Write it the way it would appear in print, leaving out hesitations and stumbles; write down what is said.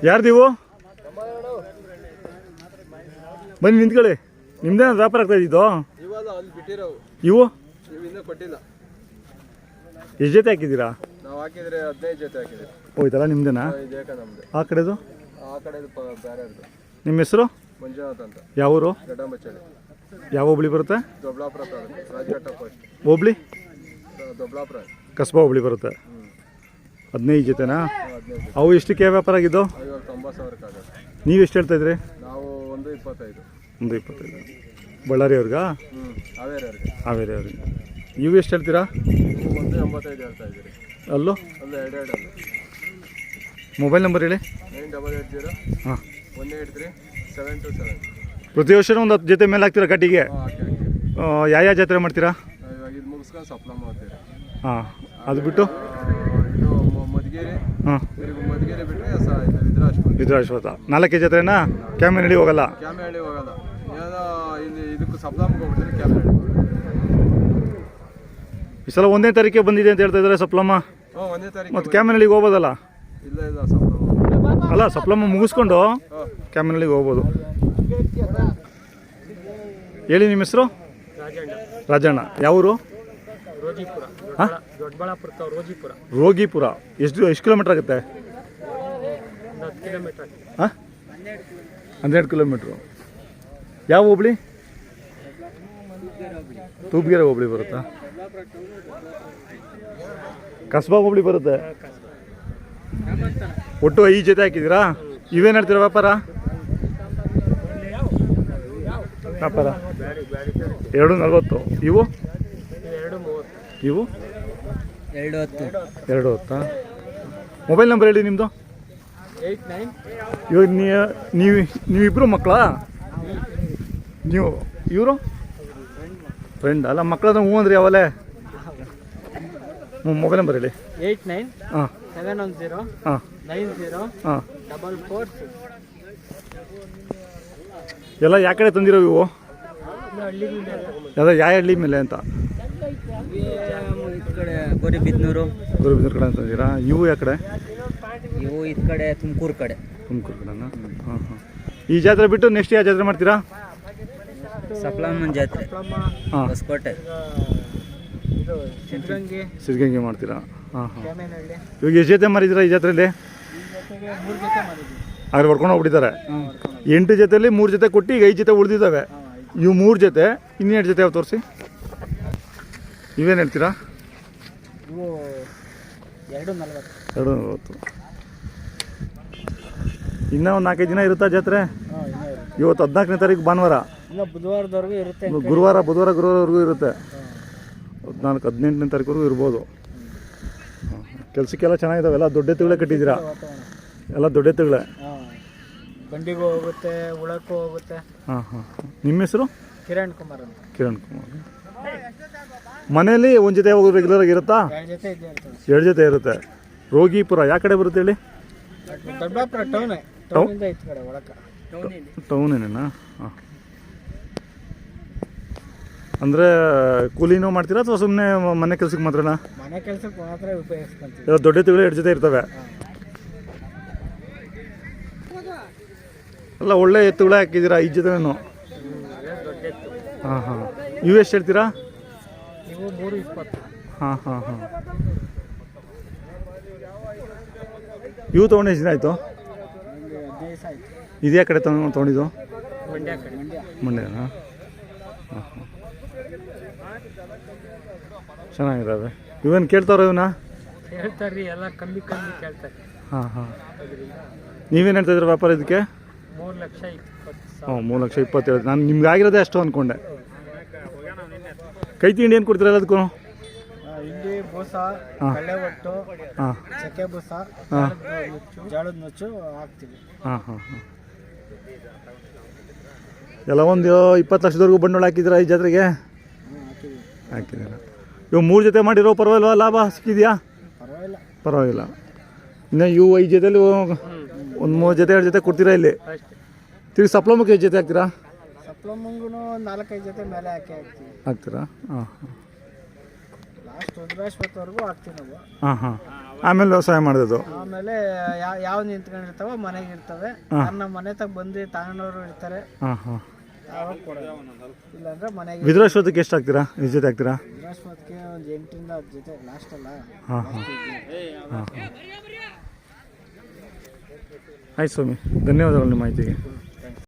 ಯಾರ್ದಿವು? ಬನ್ನಿ ನಿಂತ್ಕೊಳ್ಳಿ. ನಿಮ್ದೇನ ವ್ಯಾಪಾರ ಆಗ್ತಾ ಇದ್ದಿದ್ದು? ಇವು ಎಷ್ಟು ಜೊತೆ ಹಾಕಿದ್ದೀರಾ? ಹೋಯ್ತಲ್ಲ ನಿಮ್ದೇನಾ? ಆ ಕಡೆದು ನಿಮ್ಮ ಹೆಸರು? ಯಾವ ಊರು? ಯಾವ ಹೋಬಳಿ ಬರುತ್ತೆ? ಹೋಬಳಿ ಕಸ್ಬಾ ಹೋಬಳಿ ಬರುತ್ತೆ. 15 ಜೊತೆನಾ? ಅವು ಎಷ್ಟಕ್ಕೆ ವ್ಯಾಪಾರ ಆಗಿದ್ದು? ನೀವು ಎಷ್ಟು ಹೇಳ್ತಾ ಇದ್ರಿ? 125. ಬಳ್ಳಾರಿ ಅವ್ರಿಗಾ? ಹಾವೇರಿ ಅವ್ರಿಗೆ. ಇವು ಎಷ್ಟು ಹೇಳ್ತೀರಾ? ಅಲ್ಲೂ ಮೊಬೈಲ್ ನಂಬರ್ ಹೇಳಿ. ಹಾಂ, ಪ್ರತಿ ವರ್ಷ ಒಂದು 10 ಜೊತೆ ಮೇಲೆ ಹಾಕ್ತೀರಾ ಕಟ್ಟಿಗೆ? ಯಾವ ಜಾತ್ರೆ ಮಾಡ್ತೀರಾ? ಹಾಂ, ಅದು ಬಿಟ್ಟು ಹಾಂ ವಿದ್ರಾಶ್ವತ 4 ಜಾತ್ರೆನಾ? ಕ್ಯಾಮೆನಹಳ್ಳಿ ಹೋಗಲ್ಲ? ಈ ಸಲ 1ನೇ ತಾರೀಕಿಗೆ ಬಂದಿದೆ ಅಂತ ಹೇಳ್ತಾ ಇದ್ದಾರೆ ಸಪ್ಲಮ್ಮ. ಮತ್ತು ಕ್ಯಾಮೆನಹಳ್ಳಿಗೆ ಹೋಗ್ಬೋದಲ್ಲ? ಅಲ್ಲ, ಸಪ್ಲಮ್ಮ ಮುಗಿಸ್ಕೊಂಡು ಕ್ಯಾಮೆನಹಳ್ಳಿಗೆ ಹೋಗ್ಬೋದು. ಹೇಳಿ ನಿಮ್ಮ ಹೆಸರು? ರಾಜಣ್ಣ. ಯಾವೂರು? ಹಾಂ, ರೋಗಿಪುರ. ಎಷ್ಟು ಕಿಲೋಮೀಟ್ರ್ ಆಗುತ್ತೆ? ಹಾಂ, 12 ಕಿಲೋಮೀಟ್ರು. ಯಾವ ಹೋಬಳಿ? ತೂಬ್ಗೆರೆ ಹೋಬಳಿ ಬರುತ್ತಾ? ಕಸ್ಬಾ ಹೋಬಳಿ ಬರುತ್ತೆ. ಒಟ್ಟು 5 ಜೊತೆ ಹಾಕಿದ್ದೀರಾ? ಇವೇನು ಹೇಳ್ತೀರಾ ವ್ಯಾಪಾರ? 240. ಇವು 210. ಮೊಬೈಲ್ ನಂಬರ್ ಹೇಳಿ ನಿಮ್ಮದು. ಇವಾಗ ನೀವಿಬ್ಬರು ಮಕ್ಕಳಾ? ಇವರು ಫ್ರೆಂಡ್ ಅಲ್ಲ? ಮಕ್ಕಳಾದ್ರೆ ಹ್ಞೂ ಅಂದ್ರೆ ಯಾವಲ್ಲೇ? ಮೊಬೈಲ್ ನಂಬರ್ ಹೇಳಿ. 89710904. ಹಾಂ. ಎಲ್ಲ ಯಾವ ಕಡೆ ತಂದಿರೋ ಇವು? ಯಾವ ಹಳ್ಳಿ ಮೇಲೆ ಅಂತ? ಗೌರಿಬಿದನೂರು ಕಡೆ ಅಂತಂದಿರಾ? ಇವು ಯಾವ ಕಡೆ? ಇವು ಈ ಕಡೆ ತುಮಕೂರು ಕಡೆನಾ? ಹಾಂ ಹಾಂ. ಈ ಜಾತ್ರೆ ಬಿಟ್ಟು ನೆಕ್ಸ್ಟ್ ಯಾವ ಜಾತ್ರೆ ಮಾಡ್ತೀರಾ? ಸಪ್ಲಮ್ಮನ ಜಾತ್ರೆ. ಹಾಂ, ಹೊಸಕೋಟೆ, ಸಿದ್ಧಗಂಗೆ ಮಾಡ್ತೀರಾ? ಹಾಂ ಹಾಂ. ಇವಾಗ ಎಷ್ಟು ಜೊತೆ ಮಾರಿದ್ದೀರಾ ಈ ಜಾತ್ರೆಯಲ್ಲಿ? ಅವ್ರು ಹೊಡ್ಕೊಂಡು ಹೋಗ್ಬಿಟ್ಟಿದ್ದಾರೆ. 8 ಜೊತೆಯಲ್ಲಿ 3 ಜೊತೆ ಕೊಟ್ಟು ಈಗ 5 ಜೊತೆ ಉಳಿದಿದ್ದಾವೆ. ಇವು 3 ಜೊತೆ. ಇನ್ನೆರಡು ಜೊತೆ ಯಾವ ತೋರಿಸಿ. ಇವೇನು ಹೇಳ್ತೀರಾ? 240. ಇನ್ನೂ ಒಂದು 4-5 ದಿನ ಇರುತ್ತಾ ಜಾತ್ರೆ? ಇವತ್ತು 14ನೇ ತಾರೀಕು ಭಾನುವಾರ. ಬುಧವಾರದವರೆಗೂ ಇರುತ್ತೆ. ಗುರುವಾರವರೆಗೂ ಇರುತ್ತೆ. 14-18ನೇ ತಾರೀಕುವರೆಗೂ ಇರ್ಬೋದು. ಕೆಲಸಕ್ಕೆಲ್ಲ ಚೆನ್ನಾಗಿದ್ದಾವೆ. ಎಲ್ಲ ದೊಡ್ಡ ಎತ್ತುಗಳೇ ಕಟ್ಟಿದ್ದೀರಾ? ಎಲ್ಲ ದೊಡ್ಡ ಎತ್ತುಗಳೇ. ಬಂಡಿಗೂ ಹೋಗುತ್ತೆ, ಉಳಕ್ಕೂ ಹೋಗುತ್ತೆ. ಹಾಂ ಹಾಂ. ನಿಮ್ಮ ಹೆಸರು? ಕಿರಣ್ ಕುಮಾರ್ ಅಂತ. ಮನೆಯಲ್ಲಿ ಒಂದು ಜೊತೆ ಹೋಗೋದು ರೆಗ್ಯುಲರ್ ಆಗಿ ಇರುತ್ತಾ? 2 ಜೊತೆ ಇರುತ್ತೆ. ರೋಗಿಪುರ ಯಾವ ಕಡೆ ಬರುತ್ತೆ ಹೇಳಿ? ದೊಡ್ಡಬಳ್ಳಾಪುರ ಟೌನೇನಾ? ಹಾಂ. ಅಂದರೆ ಕೂಲಿನೂ ಮಾಡ್ತೀರಾ ಅಥವಾ ಸುಮ್ಮನೆ ಮನೆ ಕೆಲಸಕ್ಕೆ ಮಾತ್ರನಾ? ಮನೆ ಕೆಲಸಕ್ಕೆ ಮಾತ್ರ ಉಪಯೋಗಿಸ್ಕೊಂತೀವಿ. ಎಲ್ಲ ದೊಡ್ಡ ಎತ್ತುಗಳು 2 ಜೊತೆ ಇರ್ತವೆ. ಎಲ್ಲ ಒಳ್ಳೆ ಎತ್ತುಗಳೇ ಹಾಕಿದ್ದೀರಾ 5 ಜೊತೆನೂ? ಹಾಂ ಹಾಂ. ಇವು ಎಷ್ಟು ಹೇಳ್ತೀರಾ? ಇವು 320. ಹಾಂ ಹಾಂ ಹಾಂ. ಇವು ತೊಗೊಂಡು ಎಷ್ಟು ದಿನ ಆಯಿತು? ಇದೇ ಕಡೆ ತೊಗೊಂಡಿದ್ದು? ಮಂಡ್ಯನಾ? ಹಾಂ ಹಾಂ. ಚೆನ್ನಾಗಿದ್ದಾವೆ. ಇವೇನು ಕೇಳ್ತಾವ್ರ ಇವನ್ನ? ಹೇಳ್ತಾರ್ರಿ, ಎಲ್ಲ ಕಮ್ಮಿ ಕೇಳ್ತಾರೆ. ಹಾಂ ಹಾಂ. ನೀವೇನು ಹೇಳ್ತಾಯಿದ್ರ ವ್ಯಾಪಾರ ಇದಕ್ಕೆ? 3,20,000. ಹ್ಞೂ, 3,20,000 ನಾನು ನಿಮ್ಗೆ ಆಗಿರೋದೇ ಅಷ್ಟು ಅಂದ್ಕೊಂಡೆ. ಕೈ ತಿಂಡಿ ಏನು ಕೊಡ್ತೀರ ಎಲ್ಲದಕ್ಕೂ? ಹಿಂಡಿ, ಬೂಸ, ಕಳ್ಳೆ ಒಟ್ಟು, ಚಕ್ಕೆ ಬೂಸ, ಜೋಳದ ನುಚ್ಚು ಹಾಕ್ತೀವಿ. ಹಾಂ ಹಾಂ ಹಾಂ. ಎಲ್ಲ ಒಂದು 20 ಲಕ್ಷದವರೆಗೂ ಬಂಡವಾಳ ಹಾಕಿದ್ದೀರಾ ಈ ಜಾತ್ರೆಗೆ? ಹಾಕಿದ್ದೀರಾ. ಇವು 3 ಜೊತೆ ಮಾಡಿರೋ ಪರವಾಗಿಲ್ವಾ? ಲಾಭ ಸಿಕ್ಕಿದೆಯಾ? ಪರವಾಗಿಲ್ಲ. ಇನ್ನು ಇವು 5 ಜೊತೆಲಿ ಒಂದು 3 ಜೊತೆ 2 ಜೊತೆ ಕೊಡ್ತೀರಾ ಇಲ್ಲಿ? ತಿರುಗಿ ಸಪ್ಲಮ್ಮಕ್ಕೆ 5 ಜೊತೆ ಹಾಕ್ತೀರಾ? ಸಪ್ಲಮ್ಮಂಗೂ 4-5 ಜೊತೆ ಮೇಲೆ ಹಾಕ್ತೀರಾ? ಹಾಂ ಹಾಂ. ಲಾಸ್ಟ್ 1,20,000ವರೆಗೂ ಹಾಕ್ತೀವಿ ನಾವು. ಹಾಂ ಹಾಂ. ಆಮೇಲೆ ವ್ಯವಸಾಯ ಮಾಡಿದ್ದು. ಆಮೇಲೆ ಯಾವ ನಿಂತ್ಕೊಂಡಿರ್ತಾವ ಮನೆಗೆ ಇರ್ತವೆ. ನಮ್ಮ ಮನೆ ತಗ ಬಂದು ತಗೊಂಡವ್ರು ಇರ್ತಾರೆ, ಹಾಂ ಹಾಂ. ಅವಾಗ ಕೊಡೋದು. ಇಲ್ಲಾಂದ್ರೆ ಮನೆಗೆ ವಿದ್ರಾಶ್ವತಕ್ಕೆ ಎಷ್ಟು ಹಾಕ್ತೀರಾ? ಎಷ್ಟು ಜೊತೆ ಹಾಕ್ತೀರಾ? ಬೃಹಸ್ಪತಿಗೆ ಒಂದು 8ರಿಂದ 10 ಜೊತೆ ಲಾಸ್ಟ್ ಅಲ್ಲ. ಹಾಂ ಹಾಂ ಹಾಂ. ಆಯ್ತು ಸ್ವಾಮಿ, ಧನ್ಯವಾದಗಳು ನಿಮ್ಮ ಮಾಹಿತಿಗೆ.